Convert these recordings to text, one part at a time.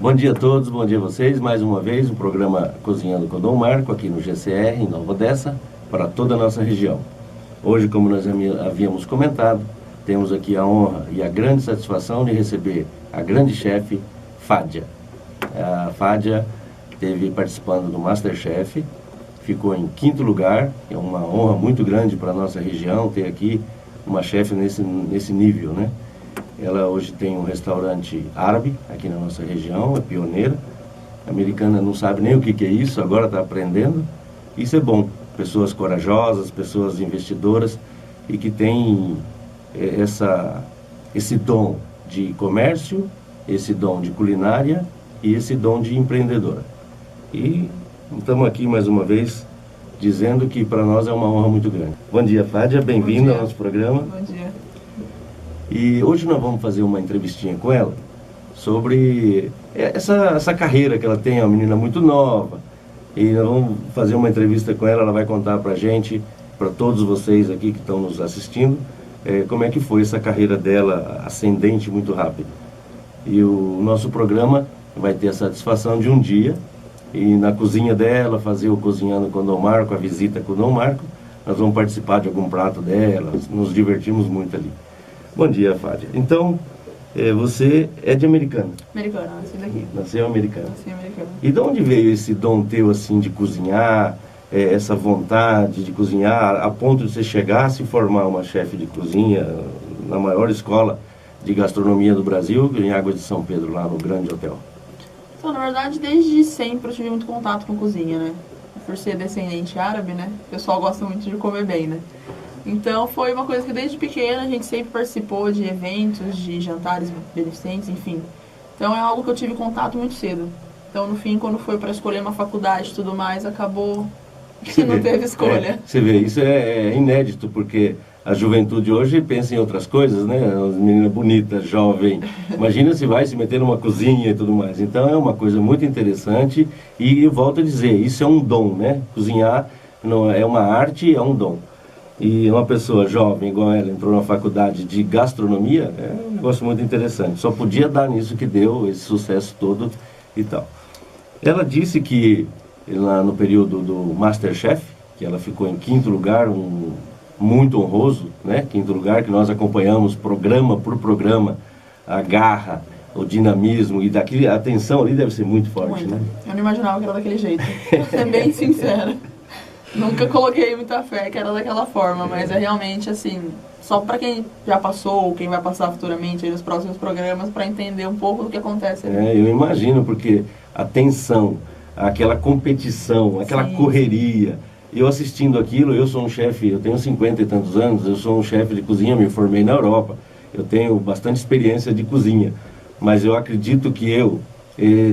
Bom dia a todos, bom dia a vocês. Mais uma vez, o programa Cozinhando com Dom Marco, aqui no GCR, em Nova Odessa, para toda a nossa região. Hoje, como nós havíamos comentado, temos aqui a honra e a grande satisfação de receber a grande chefe Fádia. A Fádia esteve participando do Masterchef, ficou em 5º lugar. É uma honra muito grande para a nossa região ter aqui uma chefe nesse nível, né? Ela hoje tem um restaurante árabe aqui na nossa região, é pioneira. A americana não sabe nem o que é isso, agora está aprendendo. Isso é bom. Pessoas corajosas, pessoas investidoras e que têm esse dom de comércio, esse dom de culinária e esse dom de empreendedora. E estamos aqui mais uma vez dizendo que para nós é uma honra muito grande. Bom dia, Fádia, bem-vinda ao nosso programa. Bom dia. E hoje nós vamos fazer uma entrevistinha com ela sobre essa carreira que ela tem, é uma menina muito nova. E nós vamos fazer uma entrevista com ela, ela vai contar pra gente, para todos vocês aqui que estão nos assistindo, como é que foi essa carreira dela ascendente muito rápido. E o nosso programa vai ter a satisfação de um dia ir na cozinha dela, fazer o Cozinhando com Dom Marco, a visita com o Dom Marco. Nós vamos participar de algum prato dela, nos divertimos muito ali. Bom dia, Fádia. Então, você é de Americana? Americana, nasci daqui. Nasceu Americana. Nasci americana. E de onde veio esse dom teu, assim, de cozinhar, essa vontade de cozinhar, a ponto de você chegar a se formar uma chefe de cozinha na maior escola de gastronomia do Brasil, em Águas de São Pedro, lá no Grande Hotel? Então, na verdade, desde sempre eu tive muito contato com cozinha, né? Por ser descendente árabe, né? O pessoal gosta muito de comer bem, né? Então, foi uma coisa que desde pequena a gente sempre participou de eventos, de jantares beneficentes, enfim. Então, é algo que eu tive contato muito cedo. Então, no fim, quando foi para escolher uma faculdade e tudo mais, acabou que não teve escolha. Você vê, isso é inédito, porque a juventude hoje pensa em outras coisas, né? As meninas bonitas, jovem. Imagina se vai se meter numa cozinha e tudo mais. Então, é uma coisa muito interessante e eu volto a dizer, isso é um dom, né? Cozinhar não é uma arte, é um dom. E uma pessoa jovem, igual ela, entrou na faculdade de gastronomia, é um negócio muito interessante. Só podia dar nisso que deu, esse sucesso todo e tal. Ela disse que, lá no período do Masterchef, que ela ficou em 5º lugar, muito honroso, né? 5º lugar, que nós acompanhamos programa por programa, a garra, o dinamismo, e a tensão ali deve ser muito forte, Muito. né? Eu não imaginava que era daquele jeito. Vou ser bem sincera. Nunca coloquei muita fé que era daquela forma, mas é realmente assim, só para quem já passou, quem vai passar futuramente aí nos próximos programas, para entender um pouco do que acontece ali. Eu imagino, porque a tensão, aquela competição, aquela Sim. correria. Eu assistindo aquilo, eu sou um chefe, eu tenho 50 e tantos anos, eu sou um chefe de cozinha, me formei na Europa, eu tenho bastante experiência de cozinha, mas eu acredito que eu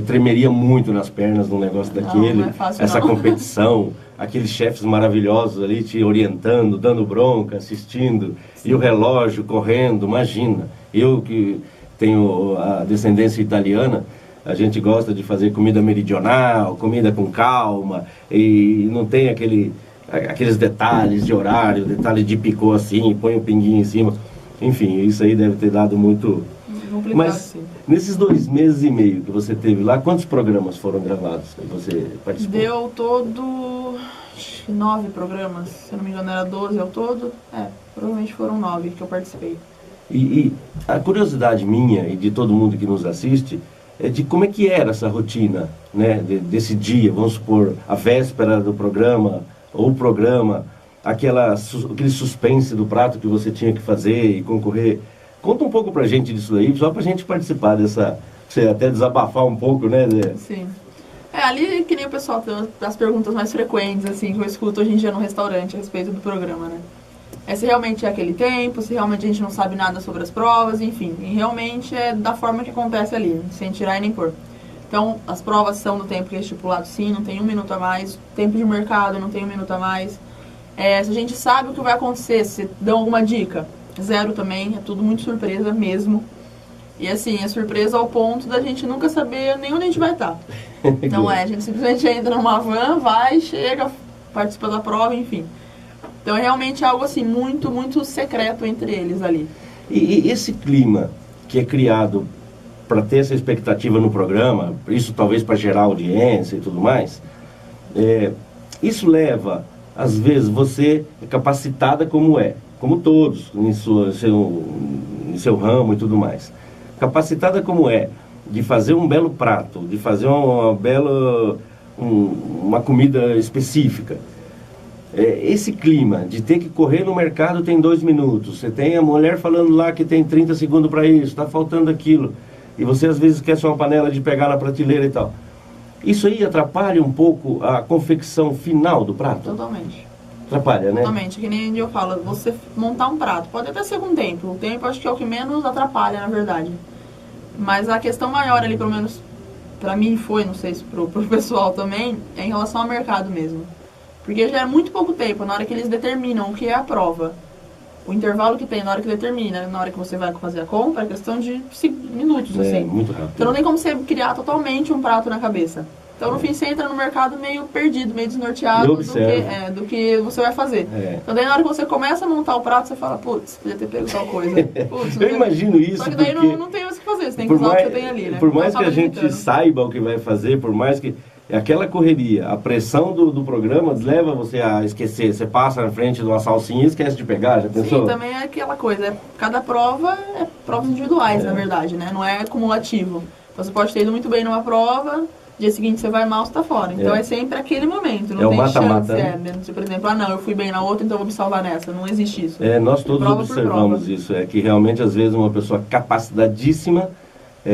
tremeria muito nas pernas num negócio daquele, não é fácil, essa não. competição, aqueles chefes maravilhosos ali te orientando, dando bronca, assistindo, sim. E o relógio correndo, imagina. Eu que tenho a descendência italiana, a gente gosta de fazer comida meridional, comida com calma, e não tem aqueles detalhes de horário, detalhe de picô assim, põe um pinguinho em cima. Enfim, isso aí deve ter dado muito... Complicado, Mas sim. nesses 2 meses e meio que você teve lá, quantos programas foram gravados que você participou? Deu todo 9 programas, se eu não me engano era 12 ao todo. Provavelmente foram 9 que eu participei. E a curiosidade minha e de todo mundo que nos assiste é de como é que era essa rotina, né, desse dia, vamos supor, a véspera do programa, ou o programa, aquele suspense do prato que você tinha que fazer e concorrer. Conta um pouco pra gente disso aí, só pra gente participar dessa, você até desabafar um pouco, né? Sim. Ali que nem o pessoal tem as perguntas mais frequentes, assim, que eu escuto hoje em dia no restaurante a respeito do programa, né? Se realmente é aquele tempo, se realmente a gente não sabe nada sobre as provas, enfim. E realmente é da forma que acontece ali, sem tirar e nem pôr. Então, as provas são no tempo que é estipulado, sim, não tem 1 minuto a mais. Tempo de mercado, não tem 1 minuto a mais. Se a gente sabe o que vai acontecer, se dão alguma dica, 0 também, é tudo muito surpresa mesmo. E assim, é surpresa ao ponto da gente nunca saber nem onde a gente vai estar. Então a gente simplesmente entra numa van, vai, chega, participa da prova, enfim. Então é realmente algo assim, muito, muito secreto entre eles ali. E esse clima que é criado para ter essa expectativa no programa, isso talvez para gerar audiência e tudo mais, isso leva, às vezes, você é capacitada como todos, em seu ramo e tudo mais. Capacitada como de fazer um belo prato, de fazer uma comida específica. Esse clima de ter que correr no mercado tem 2 minutos, você tem a mulher falando lá que tem 30 segundos para isso, está faltando aquilo, e você às vezes quer só uma panela de pegar na prateleira e tal. Isso aí atrapalha um pouco a confecção final do prato? Totalmente. Atrapalha, né? Totalmente, que nem eu falo, você montar um prato, pode até ser com tempo, o tempo acho que é o que menos atrapalha, na verdade. Mas a questão maior ali, pelo menos pra mim foi, não sei se pro pessoal também, é em relação ao mercado mesmo. Porque já é muito pouco tempo, na hora que eles determinam o que é a prova. O intervalo que tem na hora que determina, na hora que você vai fazer a compra, é questão de minutos, assim. Muito rápido. Então não tem como você criar totalmente um prato na cabeça. Então no fim você entra no mercado meio perdido, meio desnorteado do que você vai fazer. Então daí na hora que você começa a montar o prato, você fala, putz, podia ter pego tal coisa. Putz, eu imagino isso. Só que daí não tem mais o que fazer, você tem que usar o que você tem ali, né? Por mais que a gente saiba o que vai fazer, por mais que... Aquela correria, a pressão do programa leva você a esquecer. Você passa na frente de uma salsinha e esquece de pegar, já pensou? Sim, também é aquela coisa. Cada prova é provas individuais, na verdade, né? Não é cumulativo. Então você pode ter ido muito bem numa prova, dia seguinte você vai mal, você tá fora. Então é sempre aquele momento, não tem chance. Né? Por exemplo, não, eu fui bem na outra, então eu vou me salvar nessa. Não existe isso. Nós todos observamos isso. É que realmente, às vezes, uma pessoa capacitadíssima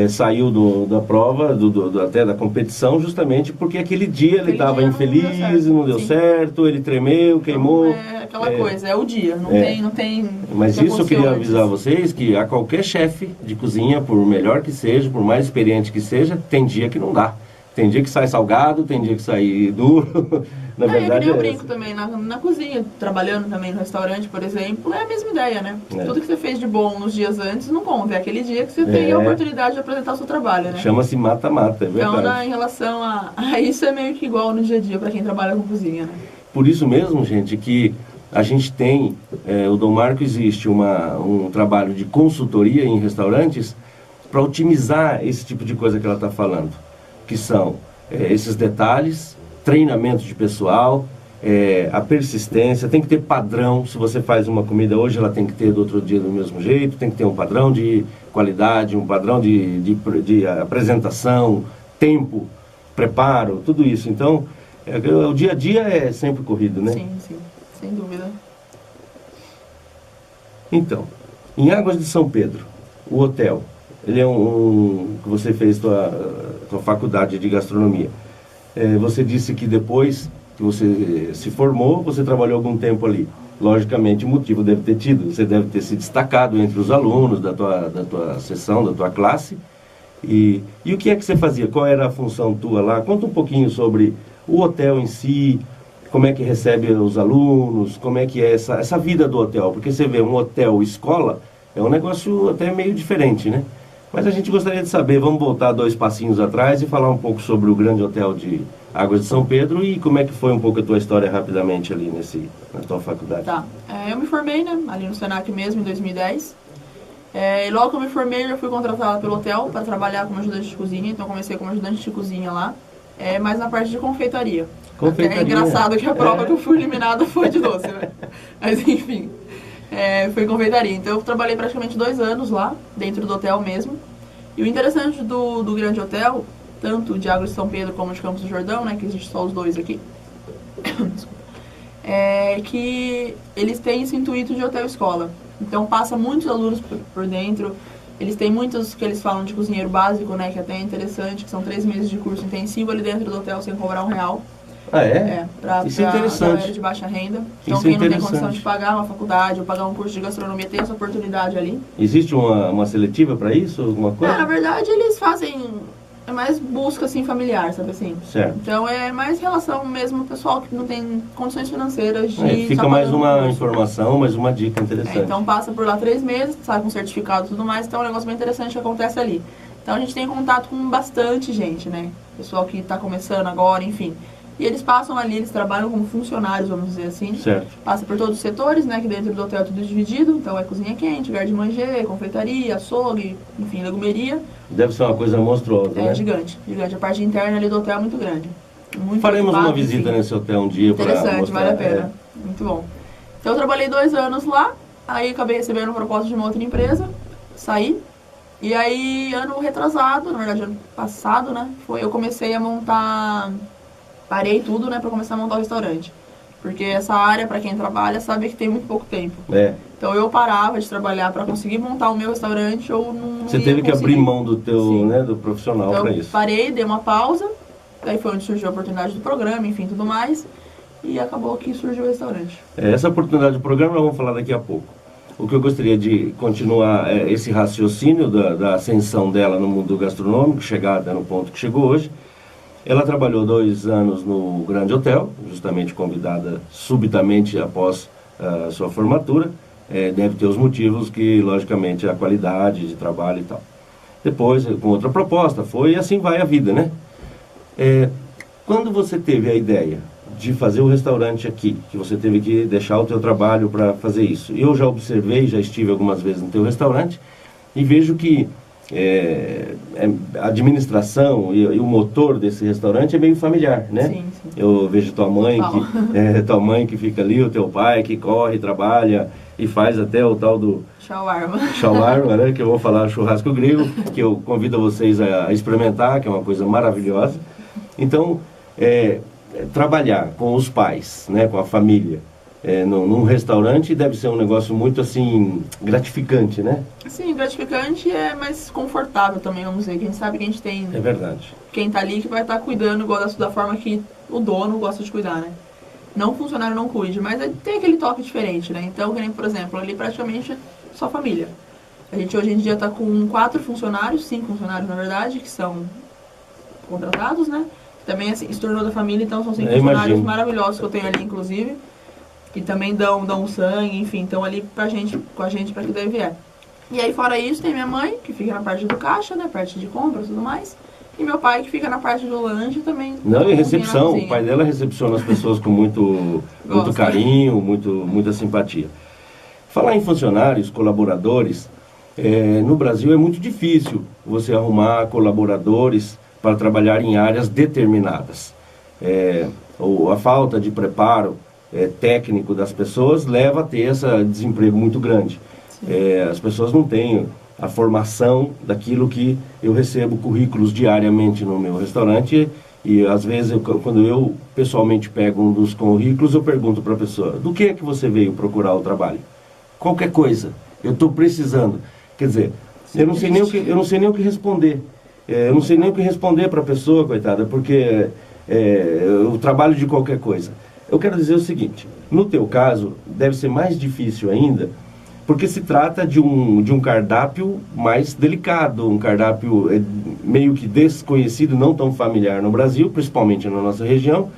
saiu da prova, até da competição, justamente porque aquele dia ele estava infeliz, não deu certo, ele tremeu, queimou. É aquela coisa, é o dia, não tem... Mas isso eu queria avisar vocês, que a qualquer chefe de cozinha, por melhor que seja, por mais experiente que seja, tem dia que não dá. Tem dia que sai salgado, tem dia que sai duro. Na verdade, eu brinco também na cozinha, trabalhando também no restaurante, por exemplo, é a mesma ideia, né? Tudo que você fez de bom nos dias antes não conta, é aquele dia que você tem a oportunidade de apresentar o seu trabalho, né? Chama-se mata-mata, é verdade. Então, em relação a isso, é meio que igual no dia a dia para quem trabalha com cozinha, né? Por isso mesmo, gente, que a gente tem, o Dom Marco existe um trabalho de consultoria em restaurantes para otimizar esse tipo de coisa que ela está falando, que são esses detalhes, treinamento de pessoal, a persistência, tem que ter padrão. Se você faz uma comida hoje, ela tem que ter do outro dia do mesmo jeito, tem que ter um padrão de qualidade, um padrão de apresentação, tempo, preparo, tudo isso. Então, o dia a dia é sempre corrido, né? Sim, sem dúvida. Então, em Águas de São Pedro, o hotel, ele é que você fez tua faculdade de gastronomia. Você disse que depois que você se formou, você trabalhou algum tempo ali. Logicamente, o motivo deve ter tido. Você deve ter se destacado entre os alunos da tua sessão, da tua classe. E o que é que você fazia? Qual era a função tua lá? Conta um pouquinho sobre o hotel em si, como é que recebe os alunos, como é que é essa vida do hotel. Porque você vê, um hotel escola é um negócio até meio diferente, né? Mas a gente gostaria de saber, vamos voltar 2 passinhos atrás e falar um pouco sobre o grande hotel de Águas de São Pedro e como é que foi um pouco a tua história rapidamente ali na tua faculdade. Tá, eu me formei, né, ali no Senac mesmo, em 2010. E logo que eu me formei, eu já fui contratada pelo hotel para trabalhar como ajudante de cozinha, então comecei como ajudante de cozinha lá, mas na parte de confeitaria. É engraçado que a prova que eu fui eliminada foi de doce, né? Mas enfim... foi confeitaria. Então eu trabalhei praticamente 2 anos lá, dentro do hotel mesmo. E o interessante do grande hotel, tanto de Águas de São Pedro como de Campos do Jordão, né, que existe só os 2 aqui, é que eles têm esse intuito de hotel-escola. Então passa muitos alunos por dentro. Eles têm muitos que eles falam de cozinheiro básico, né, que até é interessante, que são 3 meses de curso intensivo ali dentro do hotel sem cobrar R$1. Pra galera de baixa renda. Então quem não tem condição de pagar uma faculdade ou pagar um curso de gastronomia tem essa oportunidade ali. Existe uma seletiva para isso? Alguma coisa? Na verdade eles fazem, é mais busca assim familiar, sabe assim? Certo. Então é mais relação mesmo pessoal que não tem condições financeiras de... fica mais uma informação, mais uma dica interessante. Então passa por lá 3 meses, sai com certificado e tudo mais, então é um negócio bem interessante que acontece ali. Então a gente tem contato com bastante gente, né? Pessoal que está começando agora, enfim. E eles passam ali, eles trabalham como funcionários, vamos dizer assim. Certo. Passa por todos os setores, né? Que dentro do hotel é tudo dividido. Então é cozinha quente, garde-manger, confeitaria, açougue, enfim, legumeria. Deve ser uma coisa monstruosa, né? É gigante, gigante. A parte interna ali do hotel é muito grande. Muito Faremos ocupado, uma visita enfim. nesse hotel um dia para mostrar. Interessante, vale a pena. Muito bom. Então eu trabalhei 2 anos lá, aí acabei recebendo proposta de uma outra empresa, saí. E aí, ano retrasado, na verdade ano passado, né? Eu comecei a montar... Parei tudo, né, pra começar a montar o restaurante. Porque essa área, pra quem trabalha, sabe que tem muito pouco tempo. É. Então eu parava de trabalhar pra conseguir montar o meu restaurante ou não Você ia teve que conseguir. abrir mão do teu, Sim. né, do profissional Então para eu isso. parei, dei uma pausa, daí foi onde surgiu a oportunidade do programa, enfim, tudo mais. E acabou que surgiu o restaurante. Essa oportunidade do programa nós vamos falar daqui a pouco. O que eu gostaria de continuar esse raciocínio da ascensão dela no mundo gastronômico, chegar até no ponto que chegou hoje. Ela trabalhou 2 anos no Grande Hotel, justamente convidada subitamente após a sua formatura. Deve ter os motivos que, logicamente, a qualidade de trabalho e tal. Depois, com outra proposta, foi e assim vai a vida, né? Quando você teve a ideia de fazer o restaurante aqui, que você teve que deixar o teu trabalho para fazer isso, eu já observei, já estive algumas vezes no teu restaurante e vejo que a administração e o motor desse restaurante é meio familiar, né? Sim, sim. Eu vejo tua mãe que fica ali, o teu pai que corre, trabalha e faz até o tal do shawarma, né? Que eu vou falar churrasco grego, que eu convido vocês a experimentar, que é uma coisa maravilhosa. Então, trabalhar com os pais, né? Com a família, num restaurante deve ser um negócio muito assim gratificante, né? Sim, gratificante é mais confortável também, vamos dizer. Que a gente sabe que a gente tem É verdade. quem tá ali que vai estar cuidando igual da forma que o dono gosta de cuidar, né? Não o funcionário não cuide, mas tem aquele toque diferente, né? Então, que nem, por exemplo, ali praticamente só família. A gente hoje em dia tá com 4 funcionários, 5 funcionários na verdade, que são contratados, né? Também assim, se tornou da família, então são 5 funcionários maravilhosos que eu tenho ali, inclusive. Que também dão sangue, enfim, estão ali com a gente pra que daí vier. E aí, fora isso, tem minha mãe, que fica na parte do caixa, né, parte de compras e tudo mais. E meu pai, que fica na parte do lanche também. Não, e recepção. O pai dela recepciona as pessoas com muito carinho, muita simpatia. Falar em funcionários, colaboradores, no Brasil é muito difícil você arrumar colaboradores para trabalhar em áreas determinadas. A falta de preparo técnico das pessoas leva a ter esse desemprego muito grande. As pessoas não têm a formação daquilo que eu recebo currículos diariamente no meu restaurante e às vezes quando eu pessoalmente pego um dos currículos eu pergunto para a pessoa: do que é que você veio procurar o trabalho? Qualquer coisa, eu estou precisando. Quer dizer, eu não sei nem o que responder. Eu não sei nem o que responder para a pessoa, coitada, porque eu trabalho de qualquer coisa. Eu quero dizer o seguinte: no teu caso, deve ser mais difícil ainda, porque se trata de um cardápio mais delicado, um cardápio meio que desconhecido, não tão familiar no Brasil, principalmente na nossa região,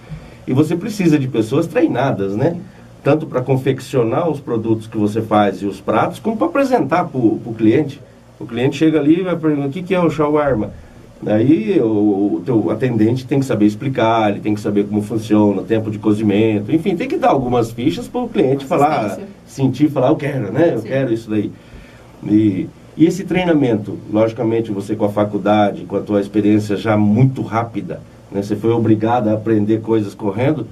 e você precisa de pessoas treinadas, né? Tanto para confeccionar os produtos que você faz e os pratos, como para apresentar para o cliente. O cliente chega ali e vai perguntar: o que é o shawarma? Aí o teu atendente tem que saber explicar, ele tem que saber como funciona, o tempo de cozimento, enfim, tem que dar algumas fichas para o cliente falar, sentir, falar: eu quero, né? Eu quero isso daí. E esse treinamento, logicamente você com a faculdade, com a tua experiência já muito rápida, né? Você foi obrigado a aprender coisas correndo.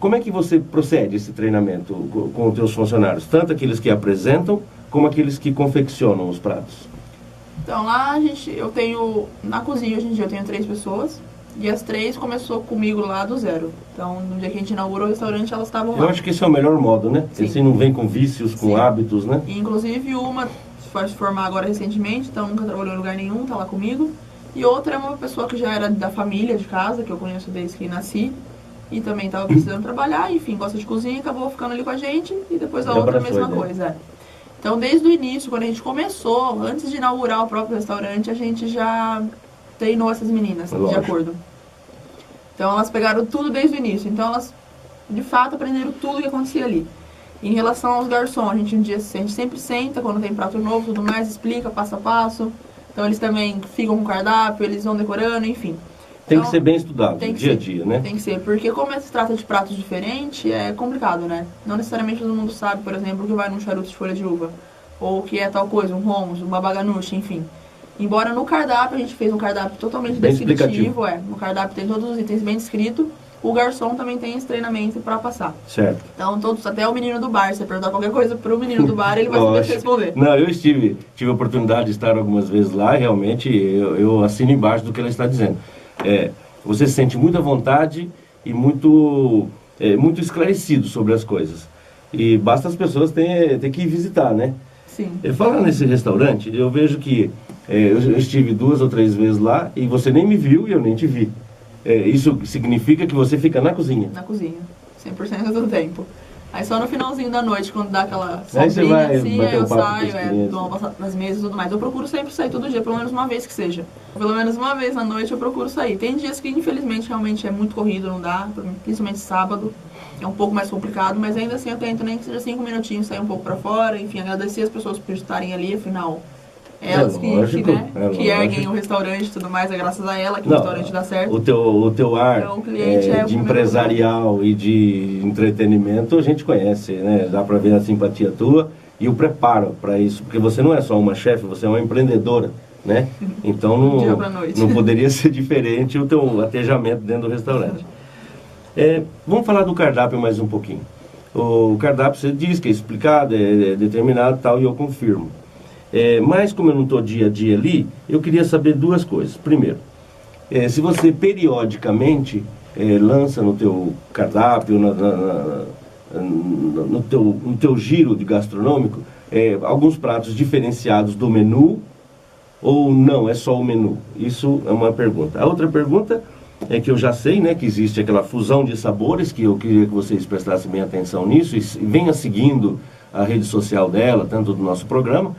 Como é que você procede esse treinamento com os teus funcionários? Tanto aqueles que apresentam, como aqueles que confeccionam os pratos? Então lá eu tenho, na cozinha hoje em dia eu tenho 3 pessoas, e as 3 começou comigo lá do zero. Então no dia que a gente inaugurou o restaurante elas estavam lá. Eu acho que esse é o melhor modo, né? Sim. Assim não vem com vícios, com hábitos, né? E, inclusive uma foi se formar agora recentemente, então nunca trabalhou em lugar nenhum, tá lá comigo. E outra é uma pessoa que já era da família de casa, que eu conheço desde que nasci. E também estava precisando trabalhar, enfim, gosta de cozinha, acabou ficando ali com a gente. E depois a outra a mesma coisa. Então, desde o início, quando a gente começou, antes de inaugurar o próprio restaurante, a gente já treinou essas meninas, de acordo. Então, elas pegaram tudo desde o início. Então, elas, de fato, aprenderam tudo o que acontecia ali. Em relação aos garçons, a gente sempre senta, quando tem prato novo, tudo mais, explica passo a passo. Então, eles também ficam com o cardápio, eles vão decorando, enfim. Tem Então, que ser bem estudado, tem que dia a ser, dia, né? Tem que ser, porque como se trata de pratos diferentes, é complicado, né? Não necessariamente todo mundo sabe, por exemplo, o que vai num charuto de folha de uva. Ou o que é tal coisa, um hummus, uma baganuche, enfim. Embora no cardápio, a gente fez um cardápio totalmente Bem descritivo, no cardápio tem todos os itens bem descritos, o garçom também tem esse treinamento para passar. Certo. Então, até o menino do bar, se você perguntar qualquer coisa pro menino do bar, ele vai saber te responder. Não, eu tive a oportunidade de estar algumas vezes lá, realmente eu assino embaixo do que ela está dizendo. Você se sente muita vontade e muito esclarecido sobre as coisas. E basta as pessoas ter que ir visitar, né? Sim. Falando nesse restaurante, eu vejo que eu estive 2 ou 3 vezes lá e você nem me viu e eu nem te vi. Isso significa que você fica na cozinha? Na cozinha, 100% do tempo. Aí só no finalzinho da noite, quando dá aquela Aí você vai assim, aí bater eu um papo saio, dou uma passada nas mesas e tudo mais. Eu procuro sempre sair todo dia, pelo menos uma vez que seja. Pelo menos uma vez na noite eu procuro sair. Tem dias que infelizmente realmente é muito corrido, não dá, principalmente sábado. É um pouco mais complicado, mas ainda assim eu tento nem que seja 5 minutinhos sair um pouco pra fora, enfim, agradecer as pessoas por estarem ali, afinal, elas que erguem o restaurante e tudo mais, é graças a ela que o restaurante dá certo. O teu ar então, o cliente de empresarial e de entretenimento a gente conhece, né? Dá pra ver a simpatia tua e o preparo para isso, porque você não é só uma chefe, você é uma empreendedora, né? Então não poderia ser diferente o teu atejamento dentro do restaurante. Vamos falar do cardápio mais um pouquinho. O cardápio você diz que é explicado, é determinado e tal, e eu confirmo. Mas como eu não estou dia a dia ali, eu queria saber 2 coisas. Primeiro, se você periodicamente lança no teu cardápio, no teu giro de gastronômico, alguns pratos diferenciados do menu, ou não, é só o menu? Isso é uma pergunta. A outra pergunta é que eu já sei, né, que existe aquela fusão de sabores, que eu queria que vocês prestassem bem atenção nisso e venha seguindo a rede social dela, tanto do nosso programa,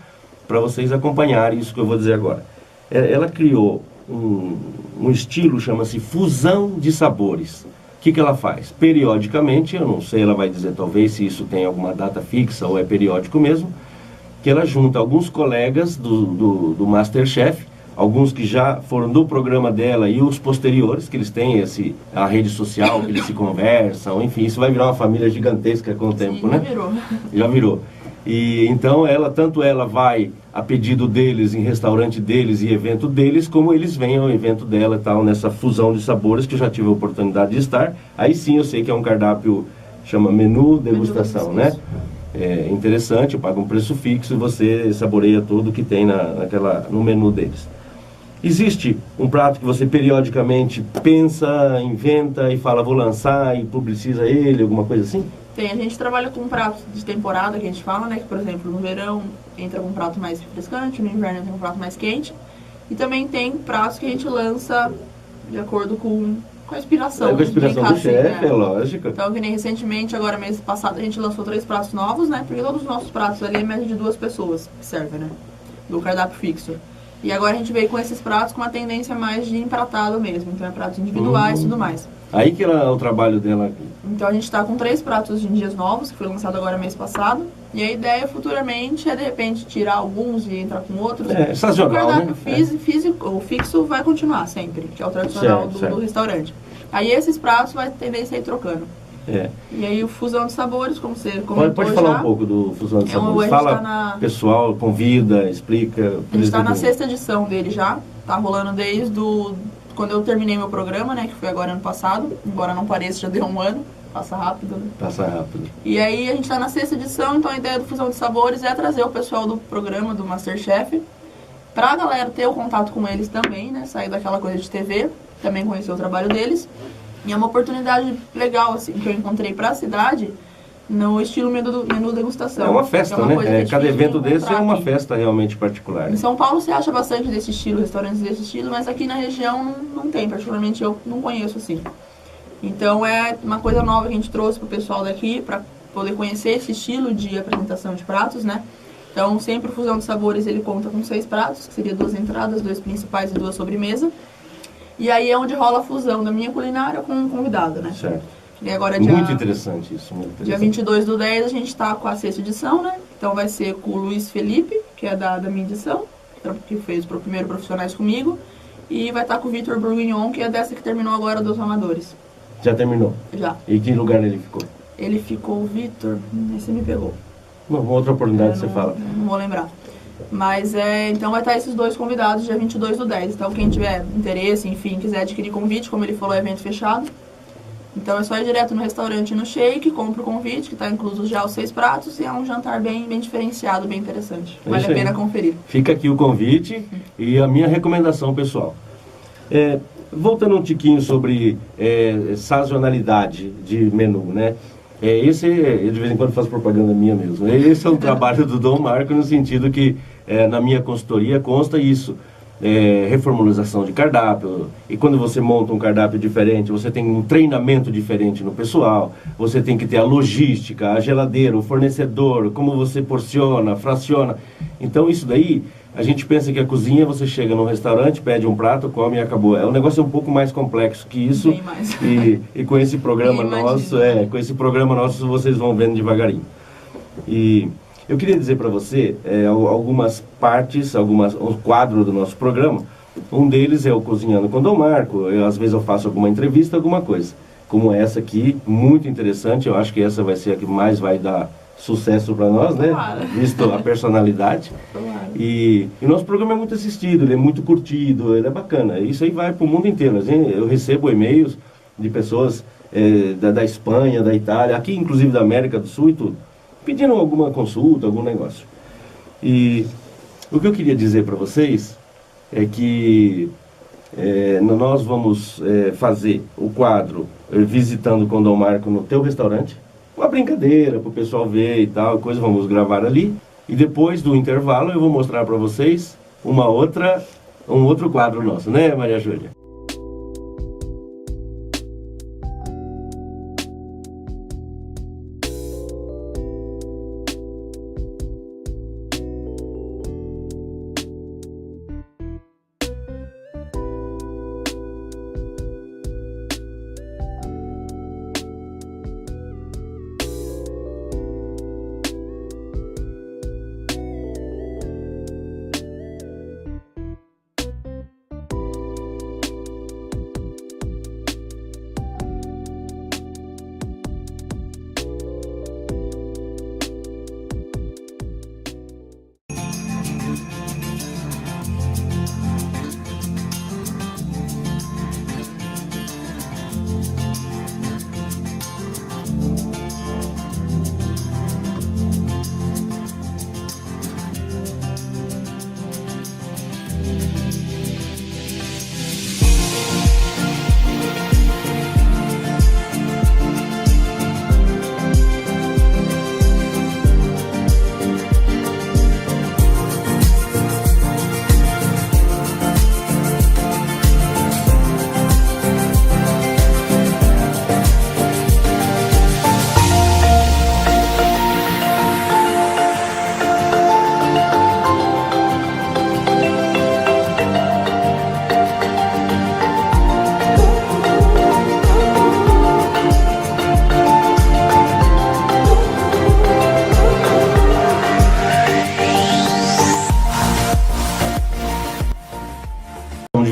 para vocês acompanharem isso que eu vou dizer agora. Ela criou um estilo, chama-se fusão de sabores. O que ela faz? Periodicamente, eu não sei, ela vai dizer talvez se isso tem alguma data fixa ou é periódico mesmo, que ela junta alguns colegas do MasterChef, alguns que já foram do programa dela e os posteriores, que eles têm a rede social, que eles se conversam, enfim, isso vai virar uma família gigantesca com o tempo, né? Já virou. E então tanto ela vai a pedido deles, em restaurante deles e evento deles, como eles vêm ao evento dela e tal, nessa fusão de sabores que eu já tive a oportunidade de estar. Aí sim eu sei que é um cardápio, chama menu degustação, né? É interessante, paga um preço fixo e você saboreia tudo que tem no menu deles. Existe um prato que você periodicamente pensa, inventa e fala, vou lançar e publiciza ele, alguma coisa assim? Tem, a gente trabalha com pratos de temporada, que a gente fala, né? Que, por exemplo, no verão entra com um prato mais refrescante, no inverno entra com um prato mais quente. E também tem pratos que a gente lança de acordo com a inspiração. Com a inspiração do chefe, é lógico. Então, que nem recentemente, agora mês passado, a gente lançou 3 pratos novos, né? Porque todos os nossos pratos ali é média de 2 pessoas que servem, né? Do cardápio fixo. E agora a gente veio com esses pratos com uma tendência mais de empratado mesmo. Então, é pratos individuais e tudo mais. Aí que é o trabalho dela. Então a gente está com 3 pratos de dias novos, que foi lançado agora mês passado. E a ideia futuramente é de repente tirar alguns e entrar com outros. Sazonal, o cardápio físico, o fixo vai continuar sempre, que é o tradicional do restaurante. Aí esses pratos vai ter tendência a ir trocando. E aí o fusão de sabores, como você comentou. Pode falar um pouco do fusão de sabores. Fala, pessoal, convida, explica. A gente está na 6ª edição dele já. Tá rolando desde quando eu terminei meu programa, né, que foi agora ano passado, embora não pareça, já deu um ano, passa rápido, né? Passa rápido. E aí a gente está na 6ª edição, então a ideia do Fusão de Sabores é trazer o pessoal do programa, do MasterChef, pra galera ter o contato com eles também, né, sair daquela coisa de TV, também conhecer o trabalho deles. E é uma oportunidade legal, assim, que eu encontrei pra cidade, no estilo menu degustação. É uma festa, né? Cada evento desse é uma festa realmente particular. Em São Paulo você acha bastante desse estilo, restaurantes desse estilo, mas aqui na região não tem, particularmente eu não conheço assim. Então é uma coisa nova que a gente trouxe pro pessoal daqui, para poder conhecer esse estilo de apresentação de pratos, né? Então sempre o Fusão de Sabores ele conta com 6 pratos, que seria 2 entradas, 2 principais e 2 sobremesa. E aí é onde rola a fusão da minha culinária com um convidado, né? Certo. E agora, muito interessante isso. Muito interessante. Dia 22/10 a gente está com a 6ª edição, né? Então vai ser com o Luiz Felipe, que é da minha edição, que fez o primeiro Profissionais comigo. E vai estar com o Vitor Bourguignon, que é dessa que terminou agora dos amadores. Já terminou? Já. E que lugar ele ficou? Ele ficou, o Vitor, esse me pegou. Uma outra oportunidade você fala. Não vou lembrar. Mas então vai estar esses dois convidados dia 22/10. Então quem tiver interesse, enfim, quiser adquirir convite, como ele falou, é evento fechado. Então é só ir direto no restaurante no Shake, compra o convite, que está incluso já os 6 pratos, e é um jantar bem diferenciado, bem interessante. Vale a pena conferir. Fica aqui o convite e a minha recomendação pessoal. Voltando um tiquinho sobre sazonalidade de menu, né? Eu de vez em quando faço propaganda minha mesmo. Esse é o trabalho do Dom Marco, no sentido que na minha consultoria consta isso. Reformulação de cardápio, e quando você monta um cardápio diferente, você tem um treinamento diferente no pessoal, você tem que ter a logística, a geladeira, o fornecedor, como você porciona, fraciona. Então isso daí, a gente pensa que a cozinha, você chega num restaurante, pede um prato, come e acabou. É um negócio um pouco mais complexo que isso. Bem mais. E com esse programa nosso, vocês vão vendo devagarinho. E eu queria dizer para você algumas partes, um quadro do nosso programa. Um deles é o Cozinhando com Dom Marco. Às vezes eu faço alguma entrevista, alguma coisa. Como essa aqui, muito interessante. Eu acho que essa vai ser a que mais vai dar sucesso para nós, né? Claro. Visto a personalidade. Claro. E o nosso programa é muito assistido, ele é muito curtido, ele é bacana. Isso aí vai para o mundo inteiro. Eu recebo e-mails de pessoas da Espanha, da Itália, aqui inclusive da América do Sul e tudo, pedindo alguma consulta, algum negócio. E o que eu queria dizer para vocês é que nós vamos fazer o quadro Visitando com Dom Marco no teu restaurante. Uma brincadeira para o pessoal ver e tal, coisa, vamos gravar ali. E depois do intervalo eu vou mostrar para vocês um outro quadro nosso, né, Maria Júlia?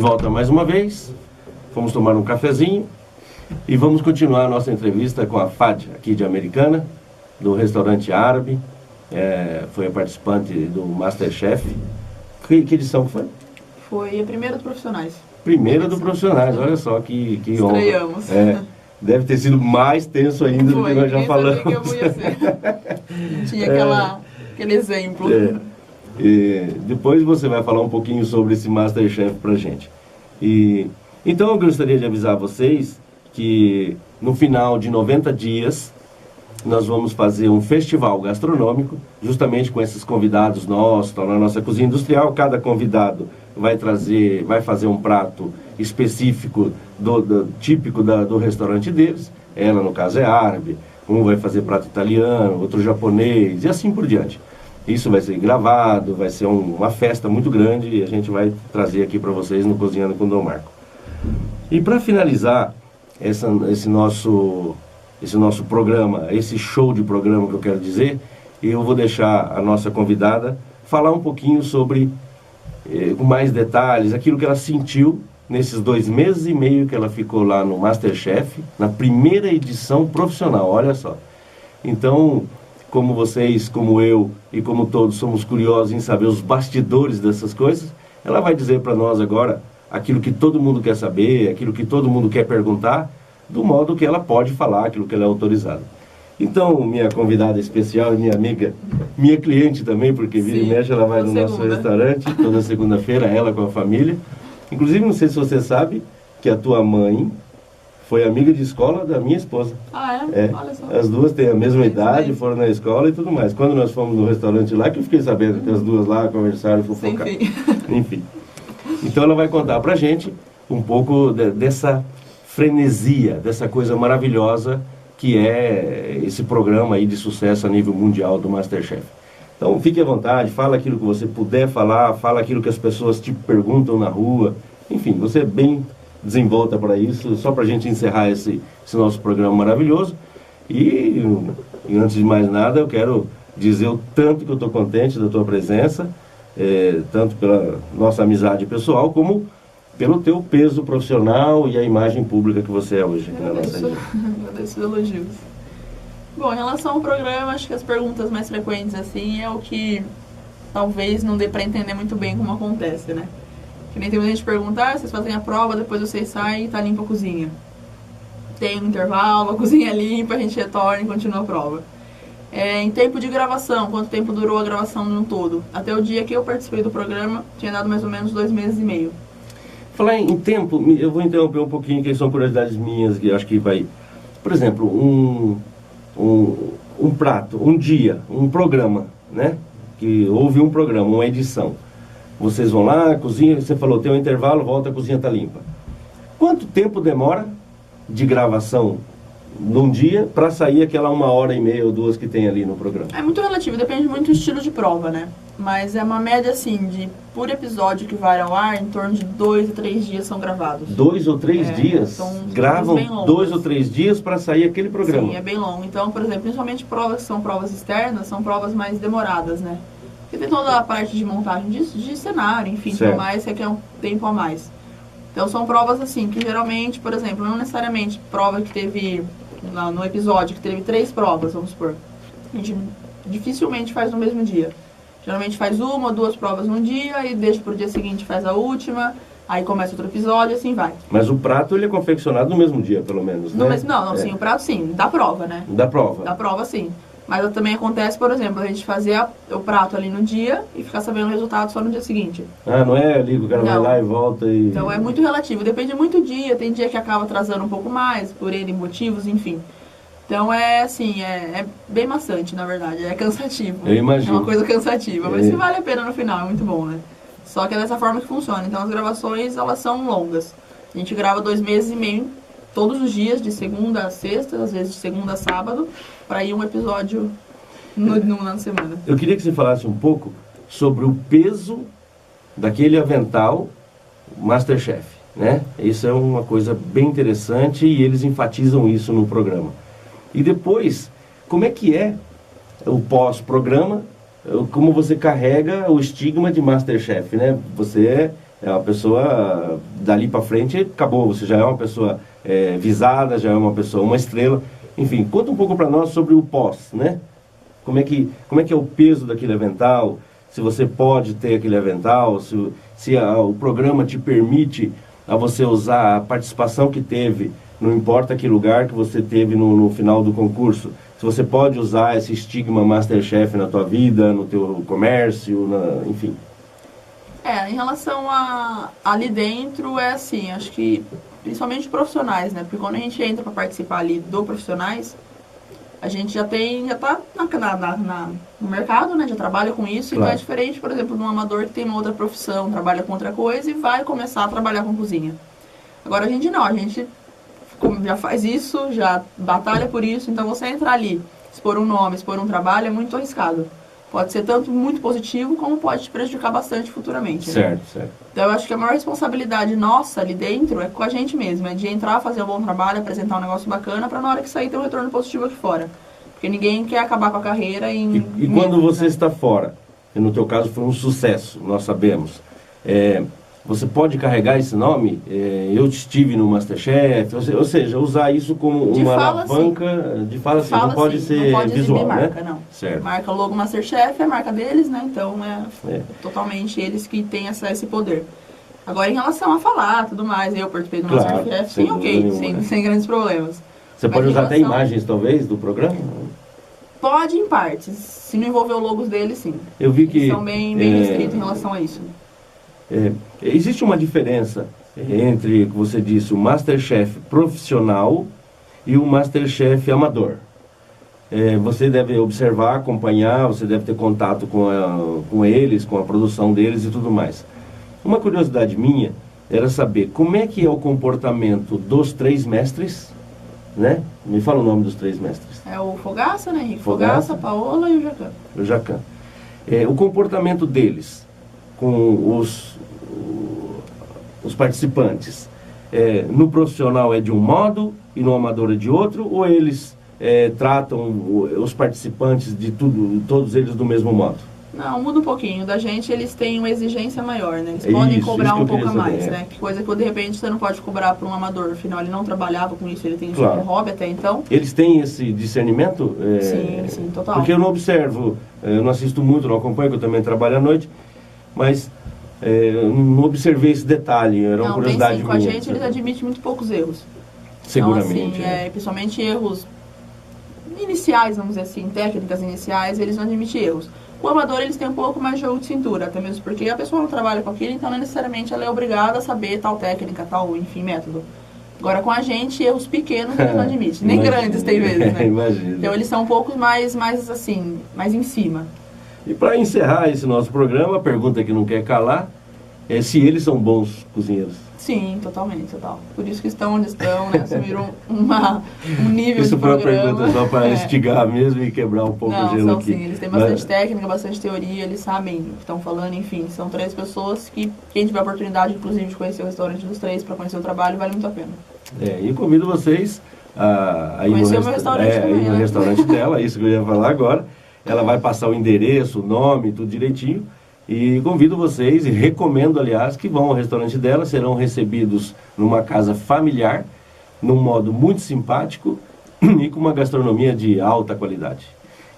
Volta mais uma vez, vamos tomar um cafezinho e vamos continuar a nossa entrevista com a Fádia, aqui de Americana, do restaurante árabe. Foi a participante do Masterchef. Que edição foi? Foi a primeira dos profissionais. Primeira do Profissionais, olha só que honra. Estreamos. Deve ter sido mais tenso ainda do que nós já falamos. Que eu ia ser. Não tinha aquele exemplo. Depois você vai falar um pouquinho sobre esse Masterchef pra gente. Então eu gostaria de avisar vocês que no final de 90 dias nós vamos fazer um festival gastronômico, justamente com esses convidados nossos, na nossa cozinha industrial. Cada convidado vai fazer um prato específico típico do restaurante deles. Ela, no caso, é árabe, um vai fazer prato italiano, outro japonês, e assim por diante. Isso vai ser gravado, vai ser uma festa muito grande, e a gente vai trazer aqui para vocês no Cozinhando com Dom Marco. E para finalizar esse nosso programa, esse show de programa que eu quero dizer, eu vou deixar a nossa convidada falar um pouquinho sobre com mais detalhes, aquilo que ela sentiu nesses 2 meses e meio que ela ficou lá no MasterChef, na primeira edição profissional, olha só. Então, como vocês, como eu e como todos somos curiosos em saber os bastidores dessas coisas, ela vai dizer para nós agora aquilo que todo mundo quer saber, aquilo que todo mundo quer perguntar, do modo que ela pode falar, aquilo que ela é autorizada. Então, minha convidada especial e minha amiga, minha cliente também, porque vira e mexe, ela vai no nosso restaurante toda segunda-feira, ela com a família. Inclusive, não sei se você sabe que a tua mãe foi amiga de escola da minha esposa. Ah, é? Olha só. As duas têm a mesma idade, foram na escola e tudo mais. Quando nós fomos no restaurante lá, que eu fiquei sabendo que as duas lá conversaram e fofocaram. Enfim. Então ela vai contar pra gente um pouco dessa frenesia, dessa coisa maravilhosa que é esse programa aí de sucesso a nível mundial do MasterChef. Então fique à vontade, fala aquilo que você puder falar, fala aquilo que as pessoas te perguntam na rua. Enfim, você é bem desenvolta para isso, só para a gente encerrar esse nosso programa maravilhoso. E antes de mais nada, eu quero dizer o tanto que eu estou contente da tua presença, tanto pela nossa amizade pessoal, como pelo teu peso profissional e a imagem pública que você é hoje aqui na nossa região. Agradeço os elogios. Bom, em relação ao programa, acho que as perguntas mais frequentes assim é o que talvez não dê para entender muito bem como acontece, né? Que nem tem muita gente perguntar, vocês fazem a prova, depois vocês saem e tá limpa a cozinha. Tem um intervalo, a cozinha é limpa, a gente retorna e continua a prova. Em tempo de gravação, quanto tempo durou a gravação no todo? Até o dia que eu participei do programa, tinha dado mais ou menos 2 meses e meio. Falar em tempo, eu vou interromper um pouquinho, que são curiosidades minhas, que eu acho que vai... Por exemplo, um prato, um dia, um programa, né? Que houve um programa, uma edição. Vocês vão lá, cozinha, você falou, tem um intervalo, volta, a cozinha está limpa. Quanto tempo demora de gravação num dia para sair aquela 1h30 ou 2 que tem ali no programa? É muito relativo, depende muito do estilo de prova, né? Mas é uma média, assim, por episódio que vai ao ar, em torno de 2 a 3 dias são gravados. 2 ou 3 dias? Gravam 2 ou 3 dias para sair aquele programa? Sim, é bem longo. Então, por exemplo, principalmente provas que são provas externas, são provas mais demoradas, né? Porque tem toda a parte de montagem de cenário, enfim, tudo mais, requer um tempo a mais. Então, são provas, assim, que geralmente, por exemplo, não necessariamente prova que teve, no episódio, que teve 3 provas, vamos supor. A gente dificilmente faz no mesmo dia. Geralmente faz 1 ou 2 provas num dia, e deixa pro dia seguinte, faz a última, aí começa outro episódio, e assim vai. Mas o prato, ele é confeccionado no mesmo dia, pelo menos, né? Não, sim, o prato sim, da prova, né? Da prova. Da prova, sim. Mas também acontece, por exemplo, a gente fazer o prato ali no dia e ficar sabendo o resultado só no dia seguinte. Ah, não é ali que o cara vai lá e volta e... Então é muito relativo, depende muito do dia, tem dia que acaba atrasando um pouco mais, por N motivos, enfim. Então é assim, é bem maçante, na verdade, é cansativo. Eu imagino. É uma coisa cansativa, mas que vale a pena no final, é muito bom, né? Só que é dessa forma que funciona. Então as gravações, elas são longas. A gente grava 2 meses e meio, todos os dias, de segunda a sexta, às vezes de segunda a sábado, para ir um episódio na semana. Eu queria que você falasse um pouco sobre o peso daquele avental MasterChef, né? Isso é uma coisa bem interessante e eles enfatizam isso no programa. E depois, como é que é o pós-programa, como você carrega o estigma de MasterChef, né? Você é uma pessoa, dali para frente, acabou, você já é uma pessoa visada, já é uma pessoa, uma estrela. Enfim, conta um pouco para nós sobre o pós, né? Como é que é o peso daquele avental, se você pode ter aquele avental, se o programa te permite a você usar a participação que teve, não importa que lugar que você teve no final do concurso, se você pode usar esse estigma MasterChef na tua vida, no teu comércio, enfim. Em relação ali dentro, é assim, acho que principalmente profissionais, né? Porque quando a gente entra para participar ali do profissionais, a gente já tá no mercado, né? Já trabalha com isso, claro. Então é diferente, por exemplo, de um amador que tem uma outra profissão, trabalha com outra coisa e vai começar a trabalhar com cozinha. Agora a gente não, a gente já faz isso, já batalha por isso, então você entrar ali, expor um nome, expor um trabalho é muito arriscado. Pode ser tanto muito positivo, como pode te prejudicar bastante futuramente. Certo, né? certo. Então eu acho que a maior responsabilidade nossa ali dentro é com a gente mesmo, é de entrar, fazer um bom trabalho, apresentar um negócio bacana, para na hora que sair ter um retorno positivo aqui fora. Porque ninguém quer acabar com a carreira E quando você está fora, e no teu caso foi um sucesso, nós sabemos, Você pode carregar esse nome, eu estive no MasterChef, ou seja, usar isso como De uma fala, alavanca de fala, assim, não pode ser não pode visual, marca, né? não. Certo. Marca logo MasterChef, é a marca deles, né? Então é totalmente eles que têm esse poder. Agora, em relação a falar, tudo mais, eu participei do Claro, MasterChef, sem sim, ok, dúvida nenhuma. sem grandes problemas. Você Mas pode em usar até relação- imagens, talvez, do programa? Pode em partes, se não envolver o logos deles, sim. Eu vi que... Eles são bem restritos em relação a isso. Existe uma diferença entre, como você disse, o MasterChef profissional e o MasterChef amador. Você deve observar, acompanhar, você deve ter contato com eles, com a produção deles e tudo mais. Uma curiosidade minha era saber como é que é o comportamento dos 3 mestres, né? Me fala o nome dos 3 mestres. É o Fogaça, né? Henrique Fogaça, Fogaça, Paola e o Jacan. O Jacan. O comportamento deles com os participantes, no profissional é de um modo e no amador é de outro, ou eles tratam os participantes de todos eles do mesmo modo? Não, muda um pouquinho. Da gente, eles têm uma exigência maior, né? Eles É podem isso cobrar que eu um pouco queria a mais, saber, né? Que coisa que, de repente, você não pode cobrar para um amador. Afinal, ele não trabalhava com isso, ele tem isso Claro. como hobby até então. Eles têm esse discernimento? Sim, total. Porque eu não observo, eu não assisto muito, não acompanho, porque eu também trabalho à noite, mas eu não observei esse detalhe, era uma Não, tem curiosidade sim. Com a minha. gente, eles admitem muito poucos erros. Seguramente. Então, assim, principalmente erros iniciais, vamos dizer assim, técnicas iniciais, eles não admitem erros. O amador, eles têm um pouco mais de jogo de cintura, até mesmo porque a pessoa não trabalha com aquilo, então não necessariamente ela é obrigada a saber tal técnica, tal, enfim, método. Agora, com a gente, erros pequenos eles não admitem, nem Imagino. grandes tem vezes, né? Imagino. Então eles são um pouco mais assim, mais em cima. E para encerrar esse nosso programa, a pergunta que não quer calar é se eles são bons cozinheiros. Sim, totalmente, total. Por isso que estão onde estão, né? Assumiram um nível Isso de foi uma programa. pergunta só para instigar mesmo e quebrar um pouco o Não, gelo são aqui. sim, eles têm bastante Mas- técnica, bastante teoria, eles sabem o que estão falando, enfim, são 3 pessoas que, quem tiver a oportunidade, inclusive, de conhecer o restaurante dos 3 para conhecer o trabalho, vale muito a pena. E convido vocês a ir Conhecer no, o meu restaurante também, ir no né? restaurante dela, isso que eu ia falar agora. Ela vai passar o endereço, o nome, tudo direitinho. E convido vocês, e recomendo, aliás, que vão ao restaurante dela, serão recebidos numa casa familiar, num modo muito simpático e com uma gastronomia de alta qualidade.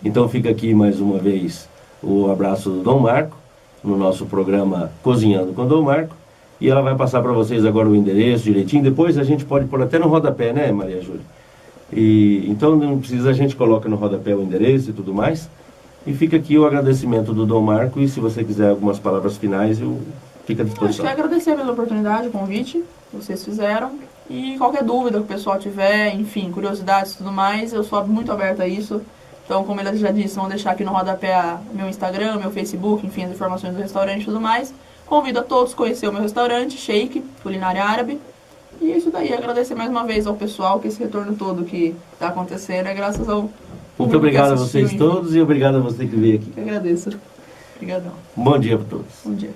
Então fica aqui mais uma vez o abraço do Dom Marco, no nosso programa Cozinhando com Dom Marco. E ela vai passar para vocês agora o endereço direitinho. Depois a gente pode pôr até no rodapé, né, Maria Júlia? Então não precisa, a gente coloca no rodapé o endereço e tudo mais. E fica aqui o agradecimento do Dom Marco. E se você quiser algumas palavras finais, eu fico à Acho disposição. que agradecer pela oportunidade, o convite que vocês fizeram. E qualquer dúvida que o pessoal tiver, enfim, curiosidades e tudo mais, eu sou muito aberta a isso. Então, como ele já disse, vão deixar aqui no rodapé meu Instagram, meu Facebook, enfim, as informações do restaurante e tudo mais. Convido a todos a conhecer o meu restaurante, Sheik, culinária árabe. E é isso daí, agradecer mais uma vez ao pessoal, que esse retorno todo que está acontecendo é graças ao... Muito obrigado a assistiu, vocês enfim. todos e obrigado a você que veio aqui. Eu agradeço. Obrigadão. Bom dia para todos. Bom dia.